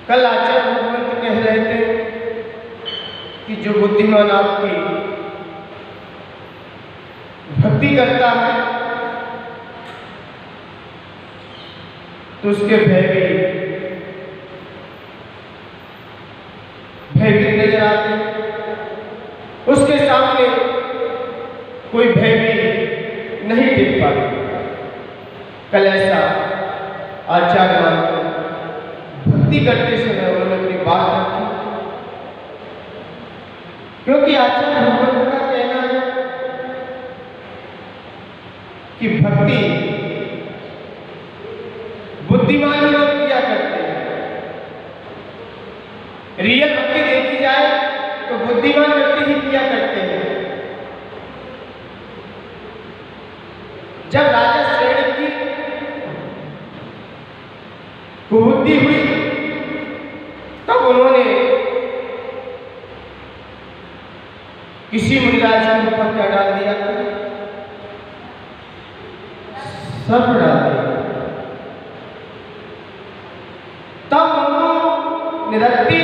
कल आचार्य भगवंत कह रहे थे कि जो बुद्धिमान आपकी भक्ति करता है तो उसके भयभीत नजर आते हैं, उसके सामने कोई भय भी नहीं टिक पाता। कल ऐसा आचार्य भक्ति करते समय उन्होंने अपनी बात रखी, क्योंकि आचार्य भगवंत का कहना है कि भक्ति बुद्धिमान ही लोग किया करते हैं। रियल भक्ति देखी जाए तो बुद्धिमान व्यक्ति ही किया करते हैं। जब राजा श्रेणी की कुबुद्धि हुई तब उन्होंने किसी मुनिराज के ऊपर क्या डाल दिया, सब डाल दिया। तब उनको निरक्ति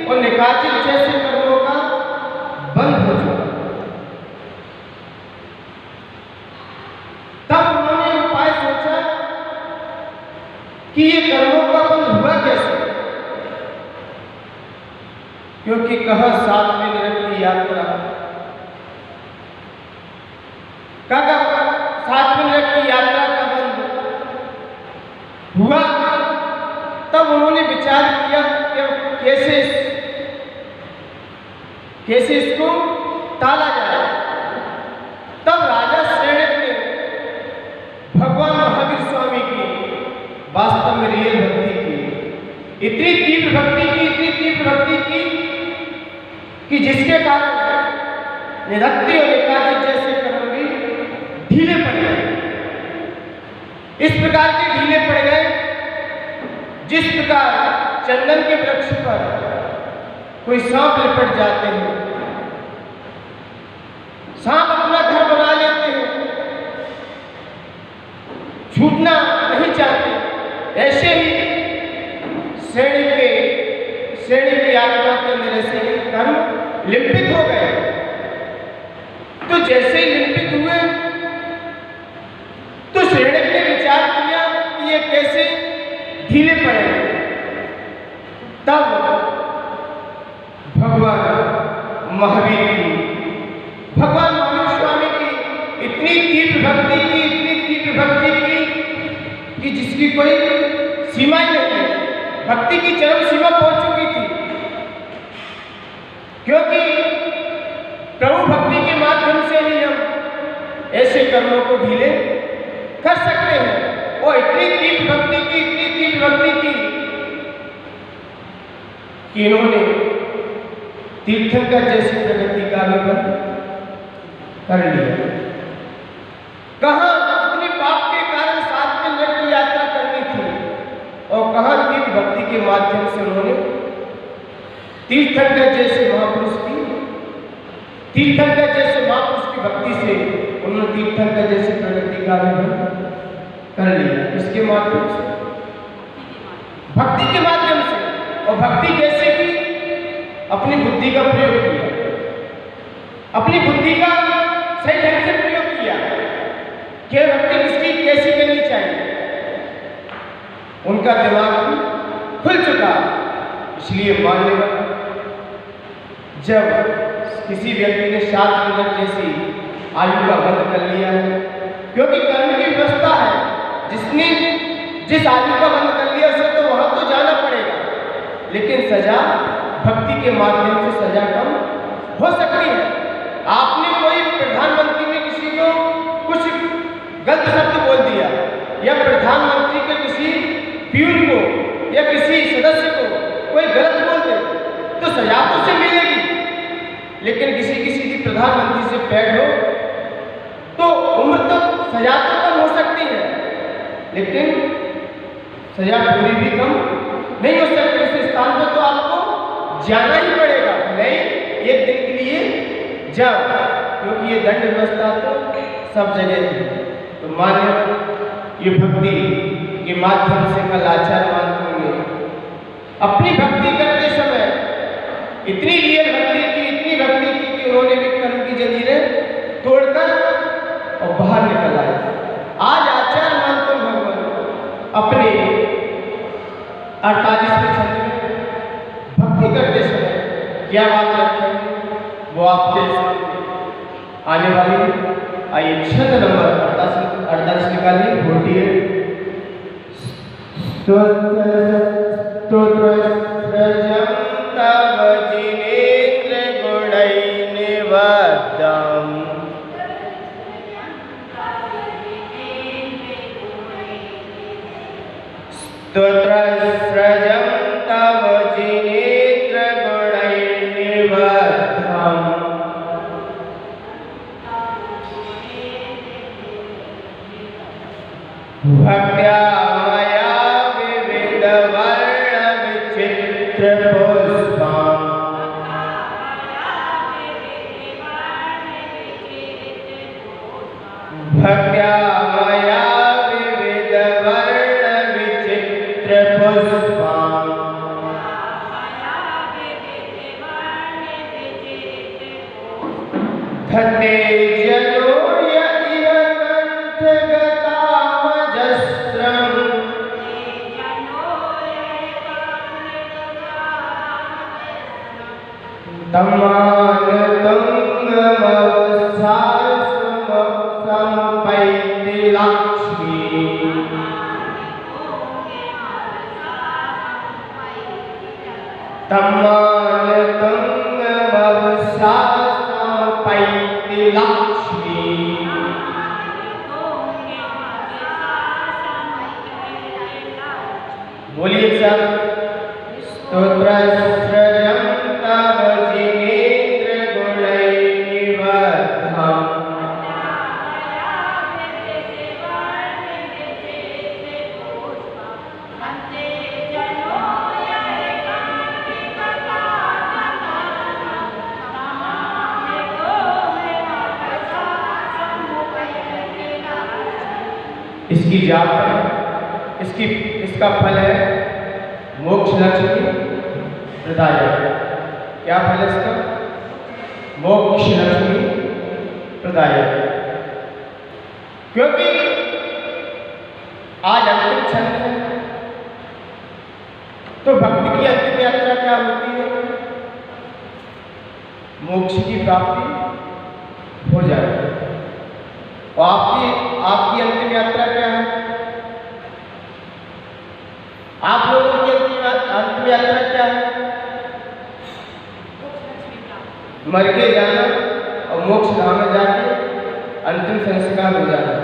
और निकाचित जैसे कर्मों का बंद हो चुका। तब उन्होंने उपाय सोचा कि ये कर्मों का बंध हुआ कैसे, क्योंकि कहाँ सातवें नरक की यात्रा, कहा सातवें नरक की यात्रा का बंध हुआ। तब उन्होंने विचार किया कि कैसे इसको टाला जाए। तब राजा श्रेणक ने भगवान महावीर स्वामी की वास्तव में रियल भक्ति की, इतनी तीव्र भक्ति की कि जिसके कारण निरक्ति और एकादश जैसे कर्म भी ढीले पड़ गए। इस प्रकार के ढीले पड़ गए जिस प्रकार चंदन के वृक्ष पर कोई सांप लिपट जाते हैं, सांप अपना घर बना लेते हैं, छूटना नहीं चाहते। ऐसे ही श्रेणी की यात्रा करने से कर्म लिंपित हो गए। तो जैसे ही लिंपित हुए तो श्रेणक ने विचार किया कि ये कैसे ढीले पड़े। तब भगवान महावीर स्वामी की इतनी तीव्र भक्ति की कि जिसकी कोई सीमा ही नहीं है। भक्ति की चरम सीमा पहुंच चुकी थी, क्योंकि प्रभु भक्ति के माध्यम से ही हम ऐसे कर्मों को ढीले कर सकते हैं। और इतनी तीव्र भक्ति की कि इन्होंने तीर्थंकर जैसी प्रगति का भी बंद कर लिया। कहाँ इतने पाप के कारण सातवें नरक की यात्रा करनी थी और कहाँ तीव्र भक्ति के माध्यम से उन्होंने तीर्थंकर जैसे महापुरुष की भक्ति से उन्होंने तीर्थंकर जैसे प्रगति का भी कर लिया। इसके माध्यम से, भक्ति के माध्यम से। और भक्ति कैसे की? अपनी बुद्धि का प्रयोग किया, अपनी बुद्धि का सही ढंग से प्रयोग किया कि भक्ति किसकी कैसी करनी चाहिए। उनका दिमाग भी खुल चुका। इसलिए मानने लगा जब किसी व्यक्ति ने 7 मिनट जैसी आयु का बंध कर लिया है, क्योंकि कर्म की व्यवस्था है, जिसने जिस आयु का बंध कर लिया उसे तो वहां तो जाना पड़ेगा, लेकिन सजा भक्ति के माध्यम से सजा कम हो सकती है। आपने कोई प्रधानमंत्री ने किसी को कुछ गलत शब्द बोल दिया, या प्रधानमंत्री के किसी प्यून को या किसी सदस्य को कोई गलत बोल दे तो सजा तो उसे मिलेगी, लेकिन किसी प्रधानमंत्री से पैड हो तो उम्र तक सजा तो कम हो सकती है, लेकिन सजा पूरी भी कम नहीं हो सकती। इस स्थान पर तो आपको जाना ही पड़ेगा, नहीं एक दिन के लिए जाओ, क्योंकि ये दंड व्यवस्था तो सब जगह है। तो मान्य ये भक्ति के माध्यम से कल आचार्य मानते होंगे अपनी भक्ति करते समय इतनी रियल भक्ति की कि उन्होंने भी कर्म की जंजीरें तोड़कर और बाहर निकल आए। आज आचार्य मानते भगवान अपने 48वें छंद में भक्ति करते समय क्या बात रखेंगे वो आपके सामने आने वाली। आइए छंद नंबर 48 निकालिए। बोलिए स्तोत्रस्रजं तव जिनेन्द्र गुणैर्निबद्धम् भक्त्या मया विविधवर्ण विचित्रपुष्पम् भक्त्या मया धते जनो यह कंठगतामजस्रम् तमान तुंगमवसाय संपैति लक्ष्मी तमान तुंगमवसाय संपैति लक्ष्मी। बोलिए सब स्तोत्र सृजं तव जिनेन्द्र गुणैर्निबद्धम् इसकी जाप है, इसका फल है मोक्ष लक्ष्मी प्रदायक। क्या फल है इसका? मोक्ष लक्ष्मी प्रदायक। क्योंकि आज अंतिम क्षण है, तो भक्ति की अंतिम यात्रा क्या होती है? मोक्ष की प्राप्ति हो जाए। और आपकी अंतिम यात्रा क्या है? आप लोगों की अंतिम यात्रा क्या है? मर के जाना और मोक्ष धाम में जाके अंतिम संस्कार हो जाना।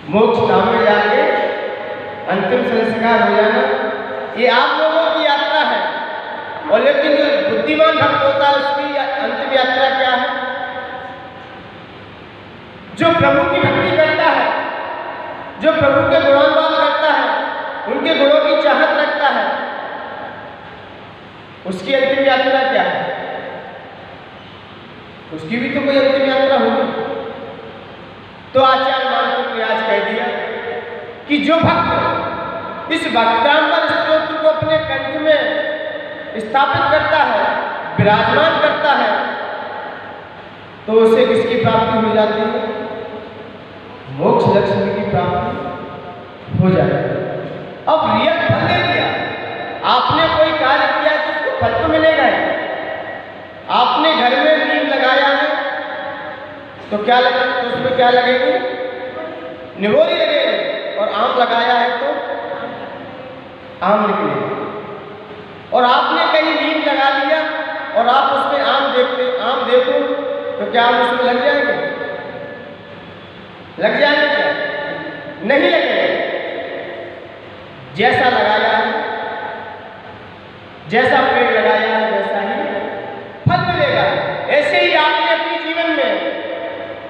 मोक्ष धाम में जाके अंतिम संस्कार हो जाना, ये आप लोगों की यात्रा है। और लेकिन जो बुद्धिमान भक्त होता है उसकी अंतिम यात्रा क्या है? जो प्रभु की भक्ति करता है, जो प्रभु के गुणगान करता है, उनके गुणों की चाहत रखता है, उसकी अंतिम यात्रा क्या है? उसकी भी तो कोई अंतिम यात्रा होगी। तो आचार्य मानव ने आज कह दिया कि जो भक्त इस भक्तांबर स्तोत्र को अपने कंठ में स्थापित करता है, विराजमान करता है, तो उसे किसकी प्राप्ति हो जाती है? मोक्ष लक्ष्मी की प्राप्ति हो जाती है। अब रियल फल दे दिया। आपने कोई कार्य किया तो उसको फल तो मिलेगा ही। आपने घर में नीम लगाया है तो क्या लगे? तो उसमें क्या लगेगी? निबोरी लगेगी। और आम लगाया है तो आम निकलेगा। और आपने कहीं नीम लगा लिया और आप उसमें आम देखो तो क्या आम उसमें लग जाएंगे? लग जाएंगे क्या? नहीं लगेगा। जैसा लगाया है, जैसा पेड़ लगाया है, वैसा ही फल मिलेगा। ऐसे ही आपने अपने जीवन में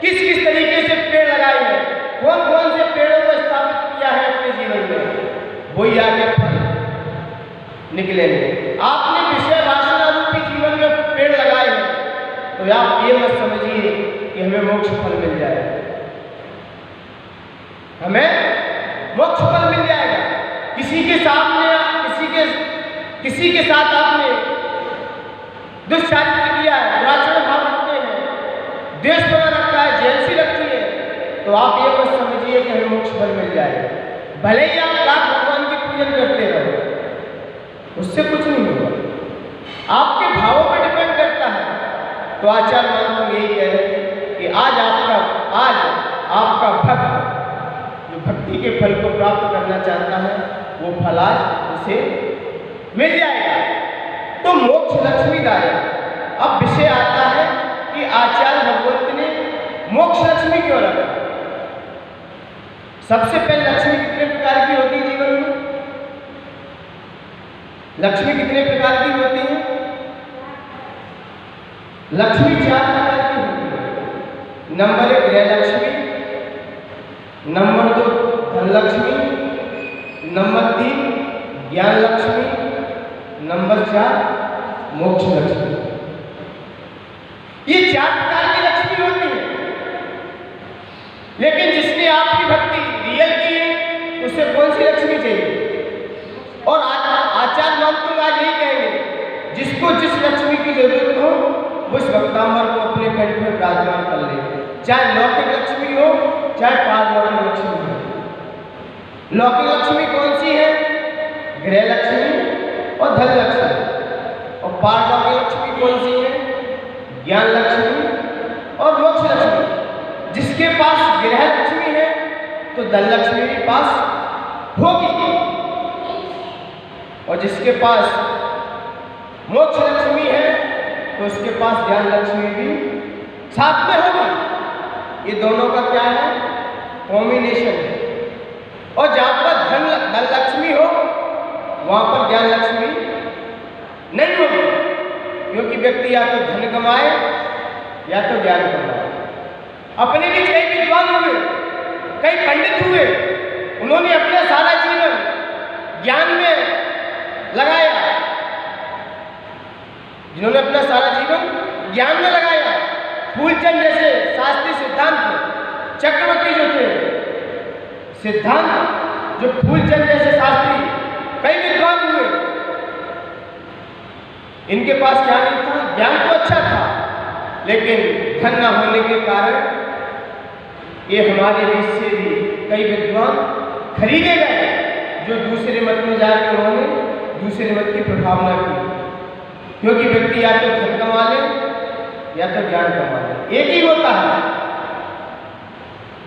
किस किस तरीके से पेड़ लगाए हैं, कौन कौन से पेड़ों को स्थापित किया है अपने जीवन में, वही आगे फल निकलेंगे। आपने विषय वासना रूपी जीवन में पेड़ लगाए हैं तो आप ये मत समझिए कि हमें मोक्ष फल मिल जाएगा। हमें मोक्ष फल मिल जाएगा। किसी के साथ आपने दुष्चारित्र किया है, दुराचरण भाव रखते हैं, द्वेष बना रखा है, जेलसी रखती है, तो आप ये मत समझिए कि हमें मोक्ष फल मिल जाएगा। भले ही आप लाख भगवान की पूजन करते रहो, उससे कुछ नहीं होगा। आपके भावों पर डिपेंड करता है। तो आचार्य मान यही कह रहे हैं कि आज आपका भक्त जो भक्ति के फल को प्राप्त करना चाहता है, वो फल आज उसे मिल जाएगा। तो मोक्ष लक्ष्मीदायक। अब विषय आता है कि आचार्य भगवंत ने मोक्ष लक्ष्मी क्यों रखा? सबसे पहले लक्ष्मी कितने प्रकार की होती है जीवन में? लक्ष्मी कितने प्रकार की होती है? लक्ष्मी 4 प्रकार की होती है। नंबर 1 गृह लक्ष्मी, नंबर 2 धन लक्ष्मी, नंबर 3 ज्ञान लक्ष्मी, नंबर 4 मोक्ष लक्ष्मी। ये 4 प्रकार की लक्ष्मी होती है। लेकिन जिसने आपकी भक्ति रियल की है, उसे कौन सी लक्ष्मी चाहिए? और आचार्य मानतुंग आज यही कहेंगे, जिसको जिस लक्ष्मी की जरूरत हो उस भक्तांबर को अपने कंठ में विराजमान कर ले। चाहे लौकिक लक्ष्मी हो, चाहे पारलौकिक लक्ष्मी हो। लौकिक लक्ष्मी कौन सी है? गृह लक्ष्मी और धन लक्ष्मी। और पारलौकिक लक्ष्मी कौन सी है? ज्ञान लक्ष्मी और मोक्ष लक्ष्मी। जिसके पास गृह लक्ष्मी है तो धन लक्ष्मी भी पास होगी, और जिसके पास मोक्ष लक्ष्मी है तो उसके पास ज्ञान लक्ष्मी भी साथ में होगी। ये दोनों का क्या है? कॉम्बिनेशन है। और जहाँ पर धन लक्ष्मी हो वहाँ पर ज्ञान लक्ष्मी नहीं होगी, क्योंकि व्यक्ति या तो धन कमाए या तो ज्ञान कमाए। अपने भी कई विद्वान हुए, कई पंडित हुए, उन्होंने अपना सारा जीवन ज्ञान में लगाया। जिन्होंने अपना सारा जीवन ज्ञान में लगाया, फूलचंद जैसे शास्त्रीय सिद्धांत चक्रवर्ती जो थे, सिद्धांत जो फूलचंद जैसे शास्त्री कई विद्वान हुए, इनके पास क्या नहीं था? ज्ञान तो अच्छा था, लेकिन धन न होने के कारण ये हमारे बीच से भी कई विद्वान खरीदे गए, जो दूसरे मत में जाकर उन्होंने दूसरे मत की प्रभावना की। क्योंकि व्यक्ति या तो धन कमा ले या तो ज्ञान कमा ले, एक ही होता है।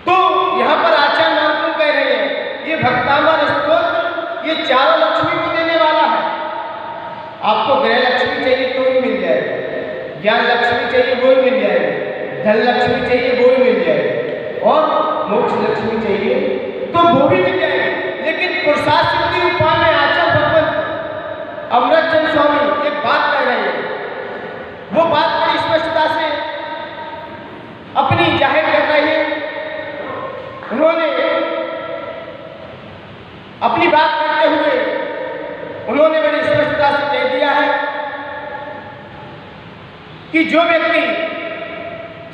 तो यहाँ पर आचार्य नामकुम कह रहे हैं ये भक्तामर स्तोत्र ये चारों लक्ष्मी को देने वाला है। आपको गृह लक्ष्मी चाहिए तो ही मिल जाएगा, ज्ञान लक्ष्मी चाहिए वो ही मिल जाएगा, धन लक्ष्मी चाहिए वो ही मिल जाएगा, और मोक्ष लक्ष्मी चाहिए तो वो भी मिल जाएगी। लेकिन पुरुषार्थ सिद्धि उपाय में आचार्य भगवंत अमृतचंद स्वामी एक बात कह रहे हैं, वो बात बड़ी स्पष्टता से अपनी जाहिर कर रहे हैं। उन्होंने अपनी बात करते हुए उन्होंने बड़ी स्पष्टता से कह दिया है कि जो व्यक्ति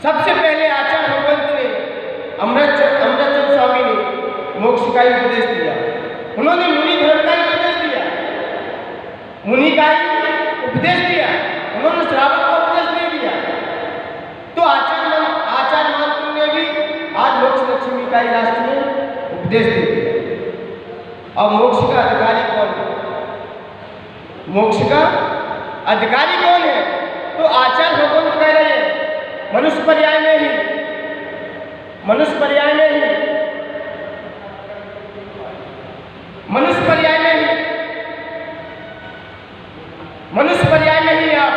सबसे पहले आचार्य भगवंत ने अमृतचंद स्वामी ने मोक्ष का ही उपदेश दिया, उन्होंने मुनि धर्म का ही उपदेश दिया, मुनि का ही उपदेश दिया, उन्होंने श्रावक का उपदेश नहीं दिया। तो आचार्य नामकुम ने भी आज मोक्ष लक्ष्मी का ही राष्ट्र में उपदेश दे दिया। अब मोक्ष का अधिकारी कौन है? मोक्ष का अधिकारी कौन है? तो आचार्य भगवंत कह रहे हैं मनुष्य पर्याय में ही, मनुष्य पर्याय में ही, मनुष्य पर्याय में ही, मनुष्य पर्याय में ही आप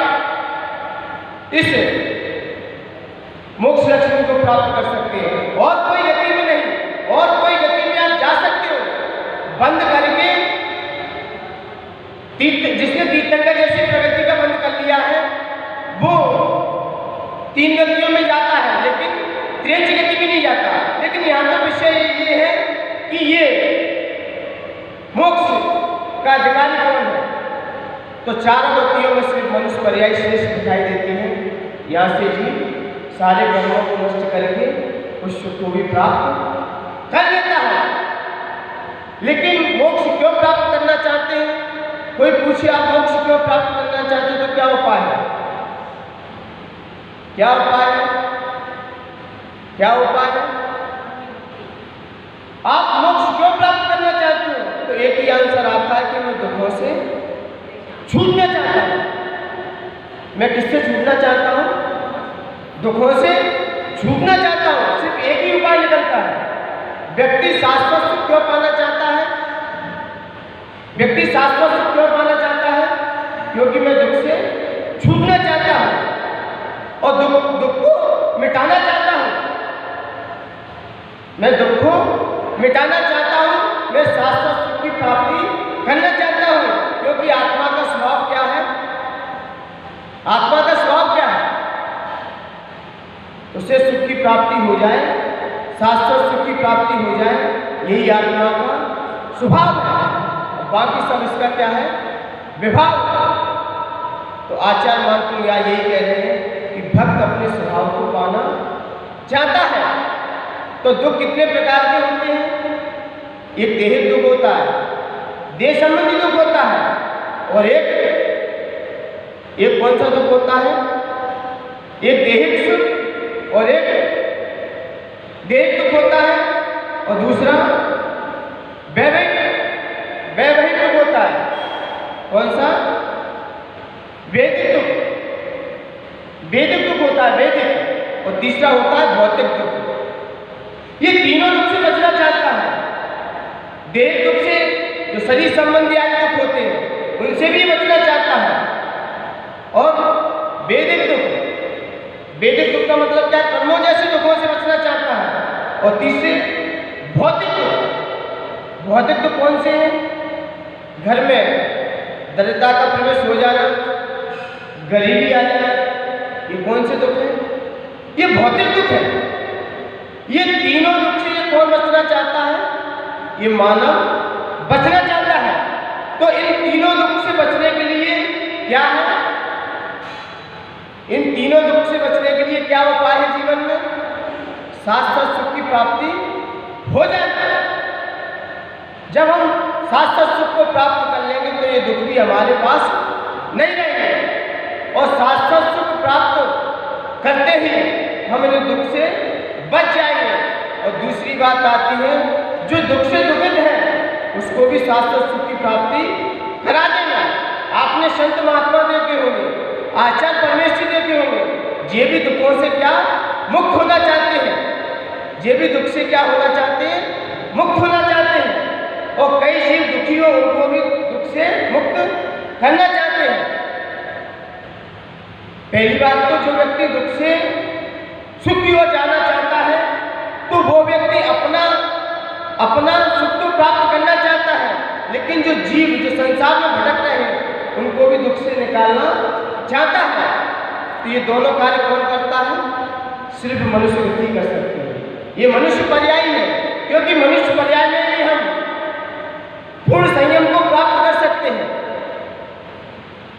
इस मोक्ष लक्ष्मी को प्राप्त कर सकते हैं, और कोई गति में नहीं, और कोई गति में आप जा सकते हो। बंद करके जिसने तीर्थंकर जैसी प्रगति का बंद कर लिया है वो 3 गतियों में जाता है, लेकिन त्रेच गति में नहीं जाता। लेकिन यहाँ तो विषय ये है कि ये मोक्ष का अधिकारी कौन है? तो चारों गतियों में सिर्फ मनुष्य पर्याय श्रेष्ठ दिखाई देती है। यहाँ से जी सारे कर्मों को नष्ट करके उस सुख को भी प्राप्त कर लेता है। लेकिन मोक्ष क्यों प्राप्त करना चाहते हैं? कोई पूछे आप मोक्ष क्यों प्राप्त करना चाहते हैं तो क्या उपाय है? क्या उपाय है? क्या उपाय है? आप मोक्ष क्यों प्राप्त करना चाहते हो? तो एक ही आंसर आता है कि मैं दुखों से छूटना चाहता हूं। मैं किससे छूटना चाहता हूं? दुखों से छूटना चाहता हूं। सिर्फ एक ही उपाय निकलता है। व्यक्ति शाश्वत सुख क्यों पाना चाहता है? व्यक्ति शाश्वत सुख क्यों पाना चाहता है? क्योंकि मैं दुख से छूटना चाहता हूं और दुख को मिटाना चाहता हूं। मैं दुख को मिटाना चाहता हूं, मैं शाश्वत सुख की प्राप्ति करना चाहता हूं। क्योंकि आत्मा का स्वभाव क्या है? आत्मा का स्वभाव क्या है? उससे सुख की प्राप्ति हो जाए, शाश्वत सुख की प्राप्ति हो जाए, यही आत्मा का स्वभाव है। बाकी सब इसका क्या है? विभाग। तो आचार्य नामकुम यही कह रहे हैं कि भक्त अपने स्वभाव को पाना चाहता है। तो दुख कितने प्रकार के होते हैं? एक देहिक दुख होता है, देह संबंधी दुख होता है, और एक कौन सा दुख होता है? एक देहिक सुख और एक देहिक दुख होता है, और दूसरा वैवाहिक दुख होता है। कौन सा? वैदिक वैदिक दुख होता है वैदिक, और तीसरा होता है भौतिक दुख। ये तीनों दुख से बचना चाहता है। देह दुख से, जो शरीर संबंधी आदि दुख होते हैं, उनसे भी बचना चाहता है। और वैदिक दुख का मतलब क्या? कर्मों जैसे दुखों से बचना चाहता है। और तीसरे भौतिक दुख कौन से हैं? घर में दरिद्रता का प्रवेश हो जाना, गरीबी आ जाना, ये कौन से दुख हैं? ये भौतिक दुख है। ये तीनों दुख से ये कौन बचना चाहता है? ये मानव बचना चाहता है। तो इन तीनों दुख से बचने के लिए क्या है? इन तीनों दुख से बचने के लिए क्या उपाय है जीवन में? शाश्वत सुख की प्राप्ति हो जाती है। जब हम शाश्वत सुख को प्राप्त कर लेंगे तो ये दुख भी हमारे पास नहीं रहेंगे, और शाश्वत सुख प्राप्त करते ही हम इन दुख से बच जाएंगे। और दूसरी बात आती है, जो दुख से दुखित है उसको भी शाश्वत सुख की प्राप्ति करा देना। आपने संत महात्मा देखे होंगे, आचार्य परमेश्वर देखे होंगे, ये भी दुखों से क्या मुक्त होना चाहते हैं। ये भी दुख से क्या होना चाहते हैं? मुक्त होना चाहते हैं। और कई जीव दुखी हो, उनको भी दुख से मुक्त करना चाहते हैं। पहली बात तो जो व्यक्ति दुख से सुख की ओर जाना चाहता है, तो वो व्यक्ति अपना सुख तो प्राप्त करना चाहता है, लेकिन जो जीव जो संसार में भटक रहे हैं उनको भी दुख से निकालना चाहता है। तो ये दोनों कार्य कौन करता है? सिर्फ मनुष्य ही कर सकते हैं। ये मनुष्य पर्याय है, क्योंकि मनुष्य पर्याय में भी हम पूर्ण संयम को प्राप्त कर सकते हैं।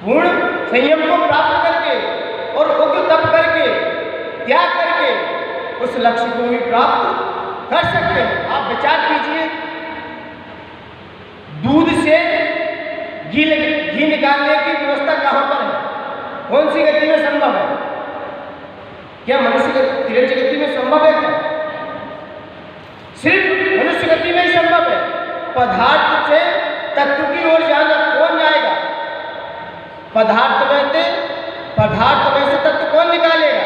पूर्ण संयम को प्राप्त करके और उग्र तप करके, त्याग करके उस लक्ष्य को भी प्राप्त कर सकते हैं। आप विचार कीजिए, दूध से घी निकालने की व्यवस्था कहां पर है? कौन सी गति में संभव है? क्या मनुष्य तिरंज गति में संभव है? क्या सिर्फ मनुष्य गति में ही संभव है? पदार्थ से तत्व की ओर जाना कौन जाएगा? पदार्थ में से तत्व कौन निकालेगा?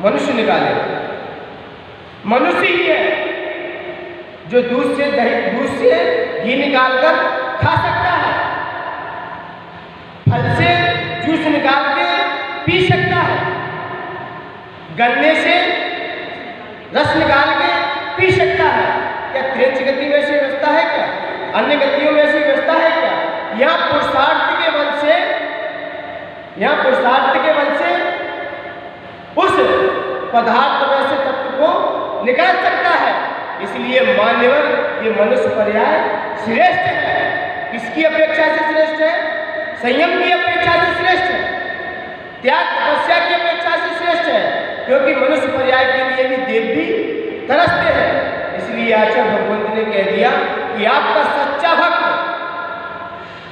मनुष्य निकालेगा। मनुष्य ही है जो दूध से घी निकालकर खा सकता है, फल से जूस निकाल के पी सकता है, गन्ने से रस निकाल के पी सकता है। क्या त्रिंच गति में ऐसी व्यवस्था है? क्या अन्य गतियों में ऐसी व्यवस्था है? क्या यहाँ पुरुषार्थ के बल से उस पदार्थ में से तत्व को निकाल सकता है। इसलिए मान्यवर, ये मनुष्य पर्याय श्रेष्ठ है। किसकी अपेक्षा से श्रेष्ठ है? संयम की अपेक्षा से श्रेष्ठ है, त्याग तपस्या की अपेक्षा से श्रेष्ठ है, क्योंकि मनुष्य पर्याय के लिए भी देव भी तरसते हैं। इसलिए आचार्य भगवंत ने कह दिया कि आपका सच्चा भक्त,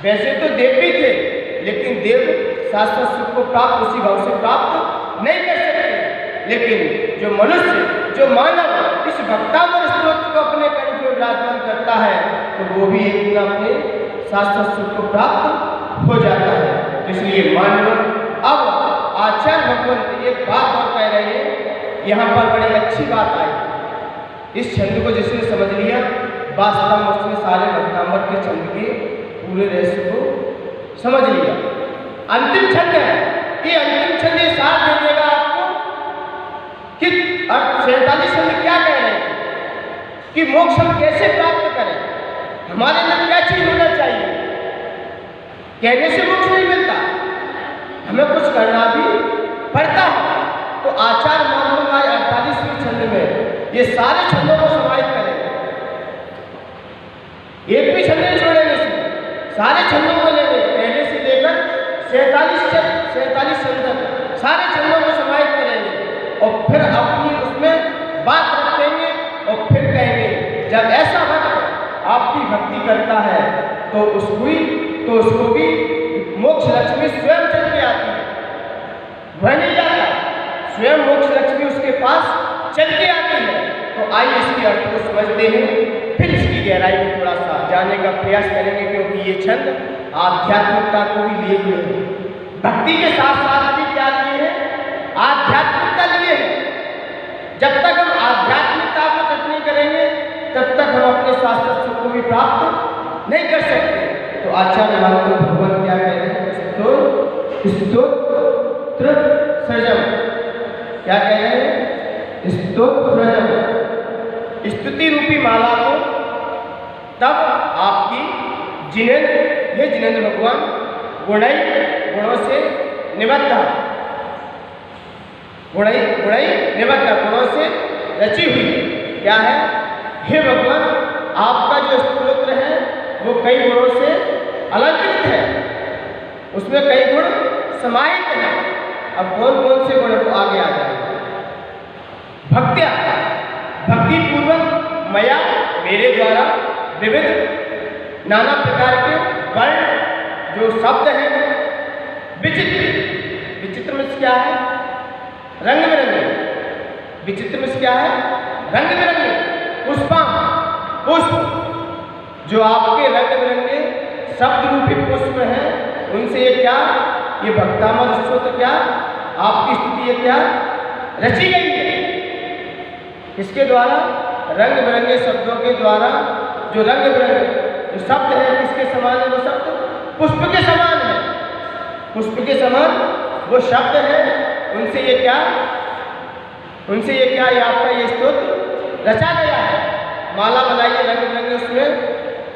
वैसे तो देव भी थे, लेकिन देव शाश्वत सुख को प्राप्त उसी भाव से प्राप्त नहीं कर सकते, लेकिन जो मनुष्य, जो मानव इस भक्तामर स्तोत्र को अपने कंठ में विराजमान करता है, तो वो भी एक दिन अपने शाश्वत सुख को प्राप्त हो जाता है। तो इसलिए मानव, अब आचार्य भगवंत एक बात और कह रहे हैं, यहाँ पर बड़ी अच्छी बात आई। इस छंद को जिसने समझ लिया, वास्तव में उसने सारे भक्तामर के छंद के पूरे रहस्य को समझ लिया। अंतिम छंद है, ये अंतिम छंद ये साथ दे देगा आपको कि 47 छंद क्या कह रहे हैं कि मोक्ष हम कैसे प्राप्त करें, हमारे अंदर क्या चीज होना चाहिए। कहने से मोक्ष नहीं मिलता, हमें कुछ करना भी पड़ता है। तो आचार्य महात्मा 48वें छंद में ये सारे छंदों को समाहित करेंगे, एक भी छंद नहीं छोड़ेंगे, सारे छंदों को लेंगे, पहले से लेकर 47 छंद तक सारे छंदों को समाहित करेंगे और फिर अपनी उसमें बात रखेंगे और फिर कहेंगे, जब ऐसा वक्त आपकी भक्ति करता है तो उसको भी मोक्ष लक्ष्मी स्वयं चल के आती है, वह नहीं जाता, स्वयं मोक्ष लक्ष्मी उसके पास चल के आती है। तो आइए इसके अर्थ को समझते हैं, फिर इसकी गहराई में थोड़ा सा जाने का प्रयास करेंगे, क्योंकि ये छंद आध्यात्मिकता को भी लिए हुए हैं, भक्ति के साथ साथ भी क्या लिए है, आध्यात्मिकता लिए है। जब तक हम आध्यात्मिकता को तक नहीं करेंगे तब तक हम अपने शाश्वत सुख को भी प्राप्त नहीं कर सकते। तो आचार्य भगवान क्या कह रहे हैं, स्तोत्र सृजम, क्या कह रहे हैं, स्तोत्र सृजम, स्तुति रूपी माला को तब आपकी जिनेंद्र भगवान गुणों से निबद्ध, गुणों से रची हुई क्या है, हे भगवान आपका जो स्तोत्र है वो कई गुणों से अलंकृत है, उसमें कई गुण समाहित हैं। अब कौन कौन से गुण को आगे आ जाएंगे। भक्ति पूर्वक मया, मेरे द्वारा विविध नाना प्रकार के वर्ण जो शब्द हैं, विचित्र में क्या है, रंग बिरंगे, विचित्र में क्या है, रंग बिरंगे, पुष्प, जो आपके रंग बिरंगे शब्द रूपी पुष्प हैं, उनसे ये क्या, ये भक्तामृत स्तोत्र क्या आपकी स्तुति क्या रची गई है। इसके द्वारा रंग बिरंगे शब्दों के द्वारा, जो रंग बिरंगे जो शब्द है किसके समान है, वो शब्द पुष्प के समान है, पुष्प के समान वो शब्द है, उनसे ये क्या ये आपका ये स्तोत्र रचा गया है। माला बनाइए रंग बिरंगे, उसमें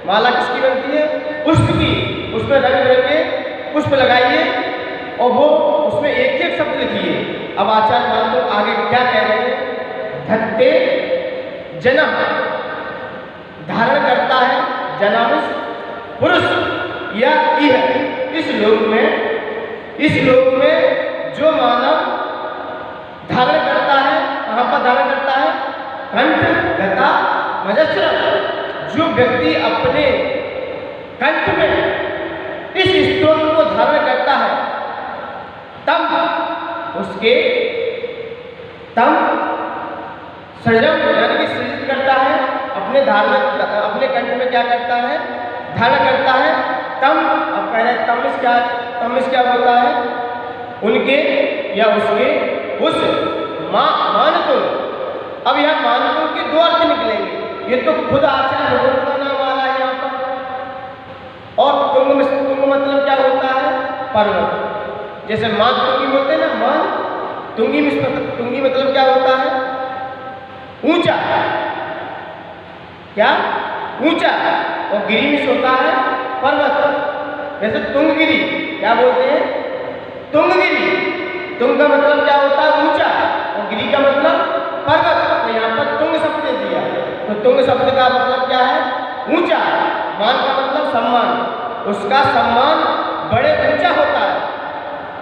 माला किसकी बनती है, पुष्प की, उसमें रंग बिरंगे पुष्प लगाइए और वो उसमें एक एक शब्द लिखिए। अब आचार्य महात्मा आगे क्या कह रहे हैं, धत्ते जन्म, धारण करता है, जन्म पुरुष या इस लोक में जो मानव धारण करता है, कहाँ पर धारण करता है, कंठ गता मजस्र, जो व्यक्ति अपने कंठ में इस स्तोत्र को धारण करता है तब सृजन यानी कि सृजित करता है, अपने कंठ में क्या करता है, धारण करता है। तम, अब कह रहे तम क्या होता है, उनके या उसके उस मानतुल। अब यह मानतुल के दो अर्थ निकलेंगे, ये तो खुद आचार्य भगवान का नाम आ रहा है यहाँ पर। और तुंग मतलब क्या होता है, पर्वत। जैसे मान तुंगी होते हैं ना, मान तुंगी मतलब क्या होता है, ऊंचा, क्या ऊंचा। और गिरीश होता है पर्वत। जैसे तुंगगिरी क्या बोलते हैं, तुंगगिरी। तुंग का मतलब क्या होता है, ऊंचा, और गिरी का मतलब पर्वत। तो यहाँ पर तुंग शब्द दे दिया, तो तुंग शब्द का मतलब क्या है, ऊंचा। मान का मतलब सम्मान, उसका सम्मान बड़े ऊंचा होता है।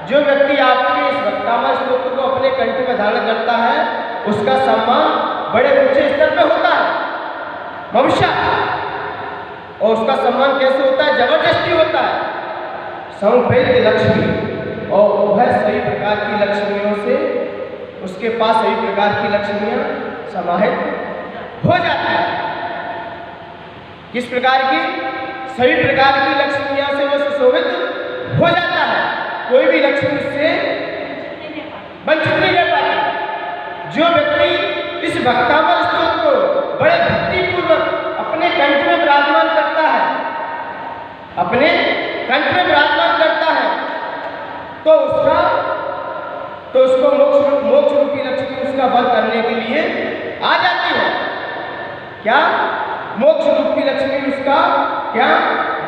जो व्यक्ति आपके इस भक्तामृत स्तोत्र को अपने कंठ में धारण करता है, उसका सम्मान बड़े ऊंचे स्तर पे होता है, वंशा। और उसका सम्मान कैसे होता है, जबरदस्ती होता है। संपैत लक्ष्मी, और वह सभी प्रकार की लक्ष्मियों से, उसके पास सभी प्रकार की लक्ष्मियां समाहित हो जाती है। किस प्रकार की, सभी प्रकार की लक्ष्मियां से वो सुशोभित हो जाता है। कोई भी लक्ष्मी से वंचित नहीं रह पाती। जो व्यक्ति इस भक्तामृत स्तोत्र को बड़े भक्तिपूर्वक अपने कंठ में विराजमान करता है, अपने कंठ में विराजमान करता है, तो उसको मोक्ष रूपी लक्ष्मी उसका वध करने के लिए आ जाती है। क्या, मोक्ष रूपी लक्ष्मी उसका क्या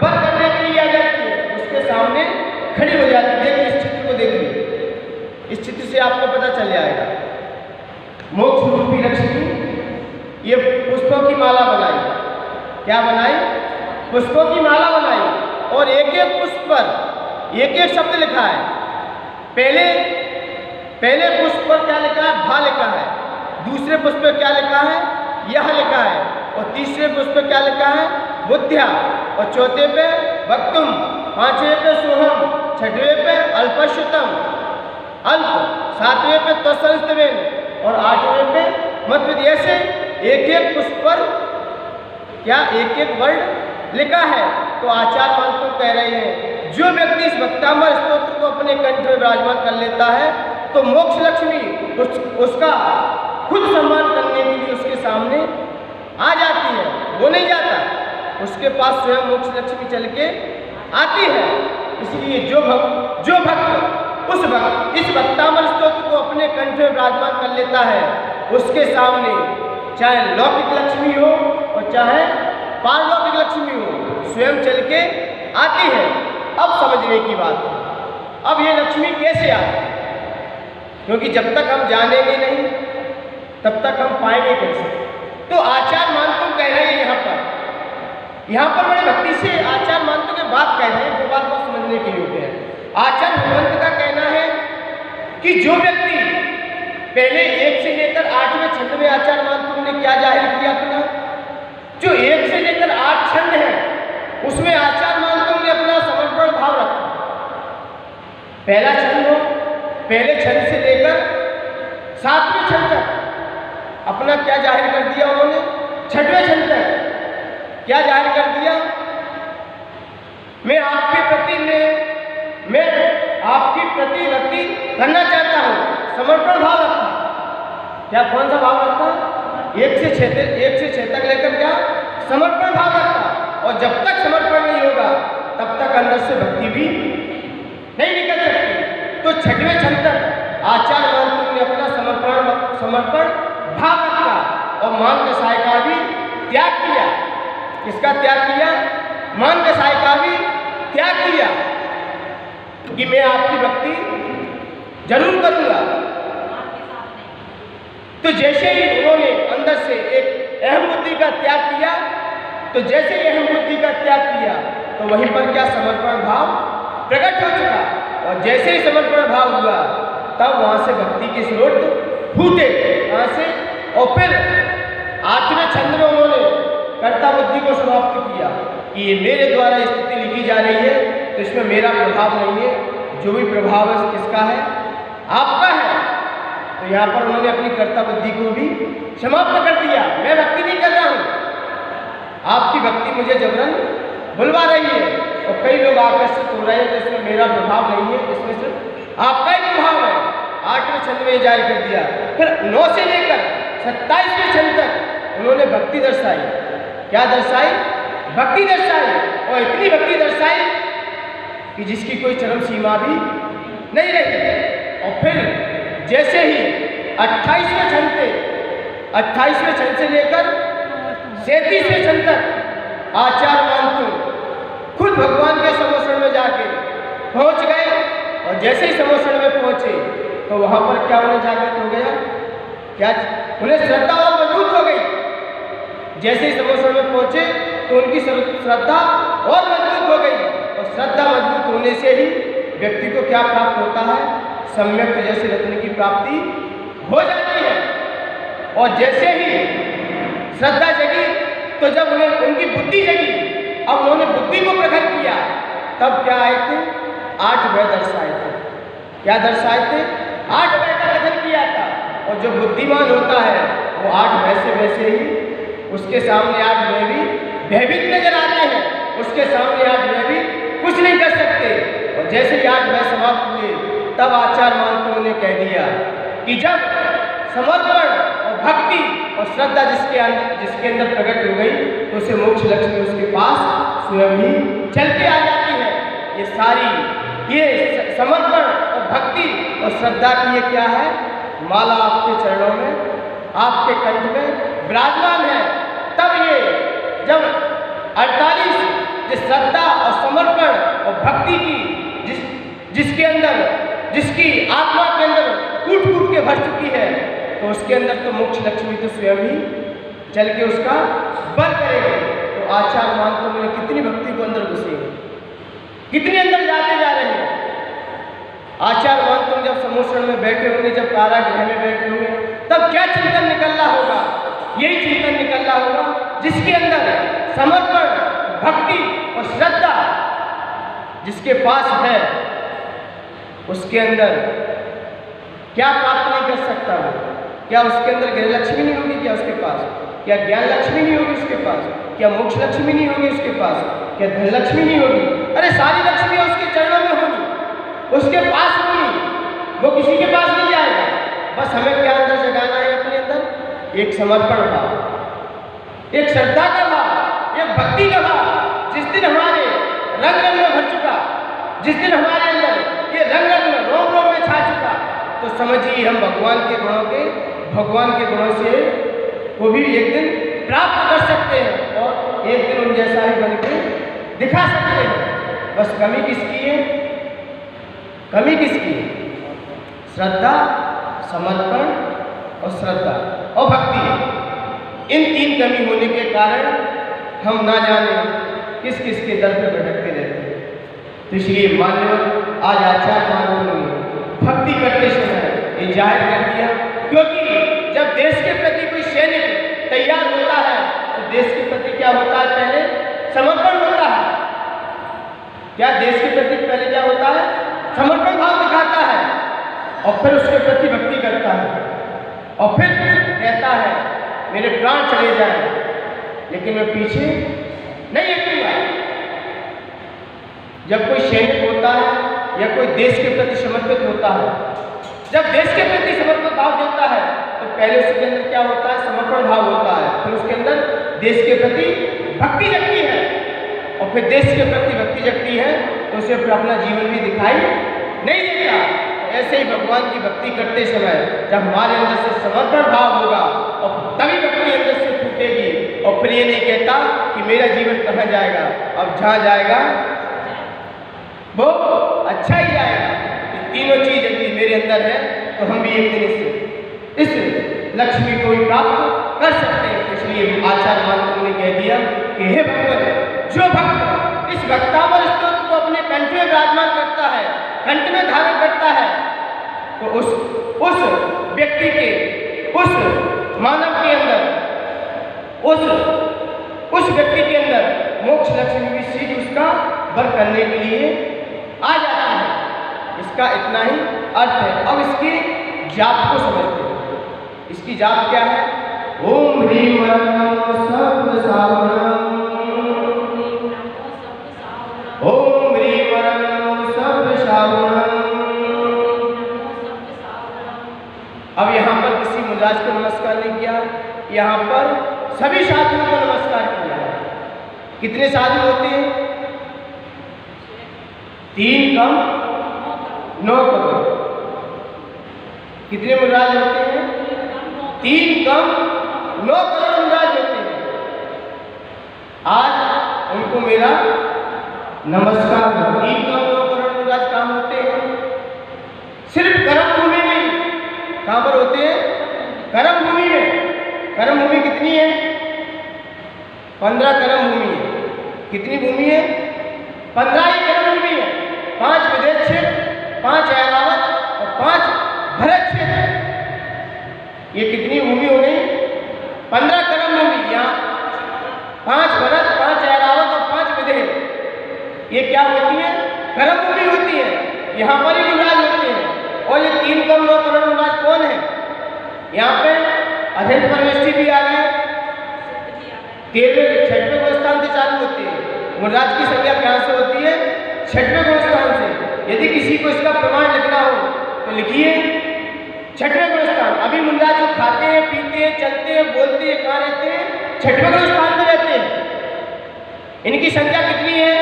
वध करने के लिए आ जाती है, उसके सामने खड़ी हो जाती है। देखिए इस चित्र को देखिए, इस चित्र से आपको पता चल जाएगा। मोक्ष रूपी लक्ष्मी ये पुष्पों की माला बनाई, क्या बनाई, पुष्पों की माला बनाई, और एक एक पुष्प पर एक एक शब्द लिखा है। पहले पुष्प पर क्या लिखा है, भा लिखा है। दूसरे पुष्प पर क्या लिखा है, यह लिखा है। और तीसरे पुष्प पर क्या लिखा है, बुद्ध्या। और चौथे पे वक्तुम, पांचवें पे सोहम, छठवें पे अल्पश्रुतम अल्प, सातवें पे त्वसंस्तवेन, और आठवें पे मत। ऐसे एक एक पुष्प पर क्या एक एक वर्ड लिखा है। तो आचार्य महात्मा कह रहे हैं, जो व्यक्ति इस भक्तामर स्तोत्र को अपने कंठ में विराजमान कर लेता है तो मोक्ष लक्ष्मी उसका खुद सम्मान करने के लिए उसके सामने आ जाती है। वो नहीं जाता, उसके पास स्वयं मोक्ष लक्ष्मी चल के आती है। इसलिए जो भक्त इस भक्तामर स्तोत्र को अपने कंठ में विराजमान कर लेता है, उसके सामने चाहे लौकिक लक्ष्मी हो और चाहे पारलौकिक लक्ष्मी हो, स्वयं चल के आती है। अब समझने की बात है, अब ये लक्ष्मी कैसे आती है? क्योंकि जब तक हम जानेंगे नहीं तब तक हम पाएंगे कैसे? तो आचार्य मानतुम कह रहे हैं यहाँ पर बड़े भक्ति से आचार्य मानतुम के बात कह रहे हैं, वो बात को समझने के योग्य है। आचार्य भगवंत का कहना है कि जो व्यक्ति पहले 1 से लेकर 8वें छंद में आचार्य मानतुम ने क्या जाहिर किया अपना, जो 1 से लेकर 8 छंद है उसमें आचार्य मानतुम ने अपना समर्पण भाव रखा। पहला छंद हो, पहले छंद से लेकर 7वें छंद तक अपना क्या जाहिर कर दिया उन्होंने, 6वें छंद तक क्या जाहिर कर दिया, मैं आपके प्रति भक्ति करना चाहता हूँ, समर्पण भाव रखा। क्या कौन सा भाव रखा? 1 से 6 तक लेकर क्या समर्पण भाव रखा। और जब तक समर्पण नहीं होगा तब तक अंदर से भक्ति भी नहीं निकल सकती। तो 6वें छंद तक आचार्य मानतुम ने अपना समर्पण भाव रखा और मान दशाएं का भी त्याग किया। किसका त्याग किया? मान दशाएं का भी त्याग किया कि मैं आपकी भक्ति जरूर करूंगा। तो जैसे ही उन्होंने अंदर से एक अहम बुद्धि का त्याग किया, तो जैसे ही अहम बुद्धि का त्याग किया तो वहीं पर क्या समर्पण भाव प्रकट हो चुका। और जैसे ही समर्पण भाव हुआ तब वहां से भक्ति के स्रोत फूटे वहां से। और फिर 8वें छंद में उन्होंने कर्ता बुद्धि को समाप्त किया कि ये मेरे द्वारा स्थिति लिखी जा रही है तो इसमें मेरा प्रभाव नहीं है, जो भी प्रभाव है किसका है? आपका है। तो यहाँ पर उन्होंने अपनी कर्ता बुद्धि को भी समाप्त कर दिया। मैं भक्ति नहीं कर रहा हूँ, आपकी भक्ति मुझे जबरन बुलवा रही है और कई लोग आकर्षित हो रहे हैं, तो इसमें मेरा प्रभाव नहीं है, इसमें सिर्फ आपका ही प्रभाव है। 8वें छंद में जारी कर दिया। फिर 9 से लेकर 27वें छंद तक उन्होंने भक्ति दर्शाई। क्या दर्शाई? भक्ति दर्शाई। और इतनी भक्ति दर्शाई कि जिसकी कोई चरम सीमा भी नहीं रही। और फिर जैसे ही 28वें छंद से लेकर 37वें छंद तक आचार्य मानतुम खुद भगवान के समोषण में जाके पहुंच गए। और जैसे ही समोषण में पहुंचे तो वहां पर क्या उन्हें जागृत हो गया, क्या उन्हें श्रद्धा और मजबूत हो गई। जैसे ही समोषण में पहुंचे तो उनकी श्रद्धा और मजबूत हो गई। और श्रद्धा मजबूत होने से ही व्यक्ति को क्या प्राप्त होता है? सम्यक जैसे रत्न की प्राप्ति हो जाती है। और जैसे ही श्रद्धा जगी तो जब उनकी बुद्धि जगी, अब उन्होंने बुद्धि को प्रकट किया, तब क्या आए थे? 8 भय दर्शाए थे। क्या दर्शाए थे? 8 भय का कथन किया था। और जो बुद्धिमान होता है वो 8 भय से वैसे ही उसके सामने 8 भय भी भयभीत नजर आते हैं, उसके सामने 8 भय भी कुछ नहीं कर सकते। और जैसे ही 8 भय समाप्त हुए तब आचार्य मानतुम ने कह दिया कि जब समर्पण और भक्ति और श्रद्धा जिसके अंदर प्रकट हो गई तो उसे मोक्ष लक्ष्मी उसके पास स्वयं ही चल के आ जाती है। ये सारी ये समर्पण और भक्ति और श्रद्धा की ये क्या है? माला आपके चरणों में, आपके कंठ में विराजमान है। तब ये जब 48 जिस श्रद्धा और समर्पण और भक्ति की जिसकी आत्मा के अंदर कूट कूट के भर चुकी है, तो उसके अंदर तो मोक्ष लक्ष्मी तो स्वयं ही चल के उसका बल करेगी। तो आचार्य मानतुम ने कितनी भक्ति को अंदर घुसेंगे, कितने अंदर जाते जा रहे हैं। आचार्य मानतुम जब समोषण में बैठे होंगे, जब कारागृह में बैठे होंगे, तब क्या चिंतन निकल रहा होगा? यही चिंतन निकल रहा होगा जिसके अंदर समर्पण, भक्ति और श्रद्धा जिसके पास है, उसके अंदर क्या प्राप्त नहीं कर सकता वो? क्या उसके अंदर गृह लक्ष्मी नहीं होगी क्या उसके पास? क्या ज्ञान लक्ष्मी नहीं होगी उसके पास? क्या मोक्ष लक्ष्मी नहीं होगी उसके पास? क्या धन लक्ष्मी नहीं होगी? अरे सारी लक्ष्मियाँ उसके चरणों में होगी, उसके पास होगी, वो किसी के पास नहीं जाएगा। बस हमें क्या अंदर जगाना है अपने अंदर? एक समर्पण भाव, एक श्रद्धा का भाव, एक भक्ति का भाव। जिस दिन हमारे रंग रंग में भर चुका, जिस दिन हमारे अंदर ये रंग रंग में रोम रोम में छा चुका, तो समझिए हम भगवान के गुणों से वो भी एक दिन प्राप्त कर सकते हैं और एक दिन उन जैसा ही बन के दिखा सकते हैं। बस कमी किसकी है? कमी किसकी है? श्रद्धा, समर्पण और श्रद्धा और भक्ति। इन तीन कमी होने के कारण हम ना जाने किस किस के दर पर भटकते रहते हैं। तो इसलिए मान्यवर आज आचार्य महात्मा ने भक्ति करते समय ये जाहिर कर दिया, क्योंकि जब देश के प्रति कोई सैनिक तैयार होता है तो देश के प्रति क्या होता है? पहले समर्पण होता है। क्या देश के प्रति पहले क्या होता है? समर्पण भाव दिखाता है और फिर उसके प्रति भक्ति करता है और फिर कहता है मेरे प्राण चले जाए लेकिन मैं पीछे नहीं हटूंगा। जब कोई सैनिक होता है या कोई देश के प्रति समर्पित होता है, जब देश के प्रति समर्पित भाव देता है तो पहले उसके अंदर क्या होता है? समर्पण भाव होता है, फिर उसके अंदर देश के प्रति भक्ति जगती है और फिर देश के प्रति भक्ति जगती है तो उसे फिर अपना जीवन भी दिखाई नहीं देता। ऐसे ही भगवान की भक्ति करते समय जब हमारे अंदर से समर्पण भाव होगा और तभी भक्ति अंदर से फूटेगी और फिर ये नहीं कहता कि मेरा जीवन कहाँ जाएगा, अब जहाँ जाएगा वो अच्छा ही जाएगा। तीनों चीज यदि मेरे अंदर है तो हम भी एक दिन इस लक्ष्मी को भी प्राप्त कर सकते हैं। इसलिए आचार्य महात्मा ने कह दिया कि हे भगवान, जो भक्त इस भक्तामर स्तोत्र को अपने कंठ में विराजमान करता है, कंठ में धारण करता है, तो उस व्यक्ति के, उस मानव के अंदर, उस व्यक्ति के अंदर मोक्ष लक्ष्मी भी सीध उसका वर करने के लिए आ जाता है। इसका इतना ही अर्थ है। अब इसकी जाप को समझते हैं। इसकी जाप क्या है? ओम ह्रीं नमो सर्व सावरणम, ओम ह्रीं नमो सर्व सावरणम। अब यहाँ पर किसी मुराज को नमस्कार नहीं किया, यहाँ पर सभी साधुओं को नमस्कार किया। कितने साधु होते हैं? 3 कम 9 करोड़। कितने मुराज होते हैं? 3 कम 9 करोड़ मुराज होते हैं। आज उनको मेरा नमस्कार। 3 कम 9 करोड़ मुराज कहाँ होते हैं? सिर्फ कर्म भूमि में। कहाँ पर होते हैं? कर्म भूमि में। कर्म भूमि कितनी है? 15 कर्म भूमि है। कितनी भूमि है? 15 ही कर्म भूमि है। 5 विदेश क्षेत्र, 5 ऐरावत और 5 भरत क्षेत्र। ये कितनी भूमि हो गई? 15 कर्म भूमि। यहाँ 5 भरत, 5 ऐरावत और 5 विदेश, ये क्या होती है? कर्म भूमि होती है। यहाँ पर ही मुराज होते हैं। और ये 3 कम 9 करोड़ मुराज कौन है? यहाँ पे अध्ययन परमेष्ठी भी आ गए। 13वें 6वें गुण स्थान से चालू होती है। मुराज की संज्ञा कहाँ से होती है? 6वें गुण स्थान से। यदि किसी को इसका प्रमाण लिखना हो तो लिखिए 6वें गुण स्थान। अभी मुराज जो खाते हैं, पीते हैं, चलते हैं, बोलते हैं, कहाँ रहते हैं? 6वें गुण स्थान में रहते हैं। इनकी संख्या कितनी है?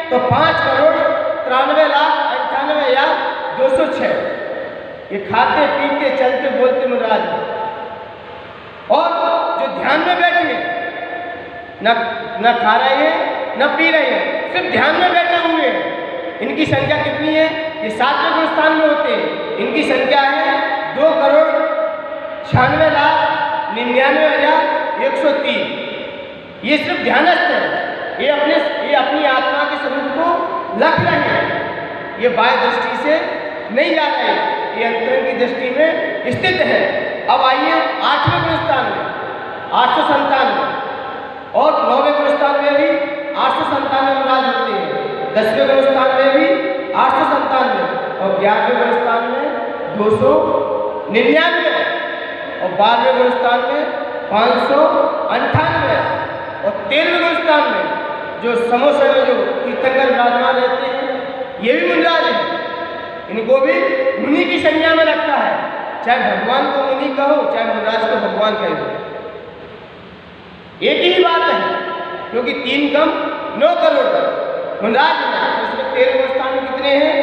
तो 5,93,98,206। ये खाते पीते चलते बोलते मुराज। और जो ध्यान में बैठे हैं, न खा रहे हैं न पी रहे हैं, सिर्फ ध्यान में बैठे हुए हैं, इनकी संख्या कितनी है? ये 7वें गुण स्थान में होते हैं। इनकी संख्या है 2,96,99,103। ये सिर्फ ध्यानस्थ है। ये अपनी आत्मा के स्वरूप को लख रहे हैं। ये बाह्य दृष्टि से नहीं जा रहे, ये अंतर की दृष्टि में स्थित है। अब आइए 8वें गुण स्थान में 897 और 9वें गुण स्थान में भी 897 मुराज होते हैं। 10वें गुण स्थान में भी 897 और 11वें गुण स्थान में 299 और 12वें गुण स्थान में 500 98 और 13वें स्थान में जो समोसर में जो तीर्थंकर विराजमान रहते हैं, ये भी मुनिराज है। इनको भी मुनि की संज्ञा में रखा है, चाहे भगवान को मुनि कहो, चाहे मुनिराज को भगवान कहो, एक ही बात है, क्योंकि 3 कम 9 करोड़ मुनिराज है। उसमें 13वें स्थान में कितने हैं?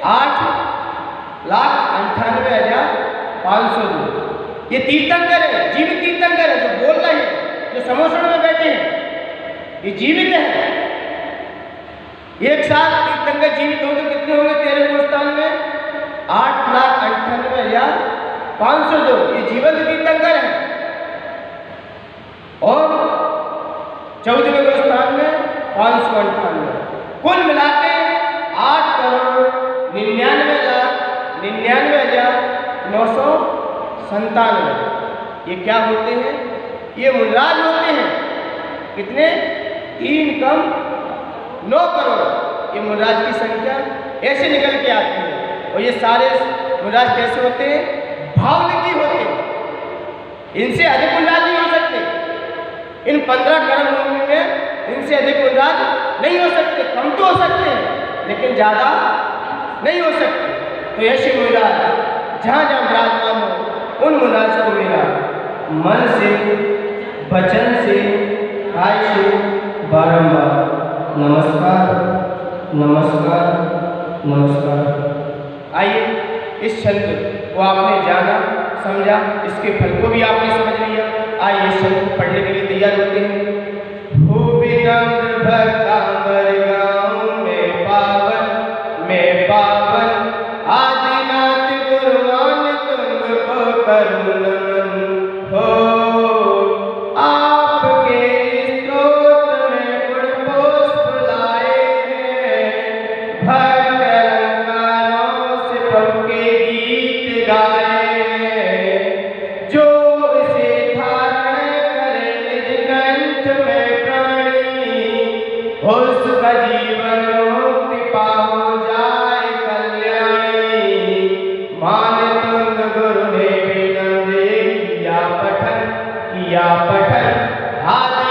8,98,502। ये तीर्थंकर है, जीवित तीर्थंकर है, जो बोल रहे हैं, जो समोसण में बैठे हैं, ये जीवित है। एक साथ तीर्थंकर जीवित होंगे, कितने होंगे 13वें स्थान में? 8,98,502। ये जीवंत तीर्थंकर है। और 14वें स्थान में 598। कुल मिलाके 8,99,99,997। ये क्या होते हैं? ये मुनिराज होते हैं। कितने? 3 कम 9 करोड़। ये मुनिराज की संख्या ऐसे निकल के आती है। और ये सारे मुनिराज कैसे होते हैं? भावलिकी होते हैं। इनसे अधिक मुनिराज नहीं हो सकते। इन 15 कर्म भूमि में इनसे अधिक मुनिराज नहीं हो सकते। कम तो हो सकते हैं, लेकिन ज़्यादा नहीं हो सकते। तो ऐसे मुनिराज जहाँ जहाँ विराजमान हो, उन मुनिराज को मेरा मन से, वचन से, काय से बारंबार नमस्कार, नमस्कार, नमस्कार। आइए, इस छंद को आपने जाना, समझा, इसके फल को भी आपने समझ लिया। आइए इस छंद को पढ़ने के लिए तैयार होते हैं। हो विनम्र भक्तांबर गाँव में पावन आदिनाथ गुरुमान तुमको करूँ नमन हो। आपके स्तोत्र में गुण पुष्प लाए हैं, भक्त अलंकारों से प्रभु के गीत गाए हैं। जो इसे धारण करे निज कंठ में प्राणी, उसका जीवन मुक्ति पाओ जाए कल्याणी। मान तुंग गुरु ने विनम्र किया पठन आदि